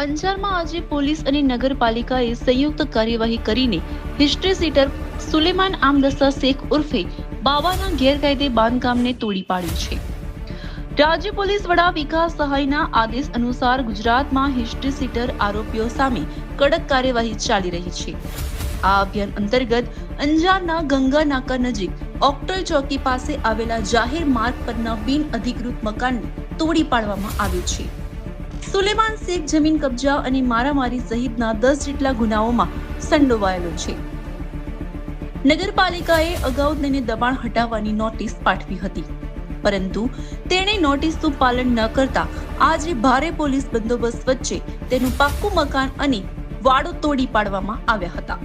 અંજારમાં આજે પોલીસ અને નગરપાલિકાએ સંયુક્ત કાર્યવાહી કરીને હિસ્ટ્રી સીટર સુલેમાન આમદસા શેખ ઉર્ફે બાવાના ગેરકાયદે બાંધકામને તોડી પાડ્યું છે। રાજ્ય પોલીસ વડા વિકાસ સહાયના આદેશ અનુસાર ગુજરાતમાં હિસ્ટ્રી સીટર આરોપીઓ સામે કડક કાર્યવાહી ચાલી રહી છે। આ અભિયાન અંતર્ગત અંજારના ગંગા નાકા નજીક ઓક્ટોય ચોકી પાસે આવેલા જાહેર માર્ગ પરના બિન અધિકૃત મકાનને તોડી પાડવામાં આવ્યું છે। સુલેમાન શેખ જમીન કબજા અને મારામારી સહિતના 10 જેટલા ગુનાઓમાં સંડોવાયેલો છે। નગરપાલિકાએ અગાઉ તેને દબાણ હટાવવાની નોટિસ પાઠવી હતી, પરંતુ તેણે નોટિસનું પાલન ન કરતા આજે ભારે પોલીસ બંદોબસ્ત વચ્ચે તેનું પાક્કું મકાન અને વાડો તોડી પાડવામાં આવ્યા હતા।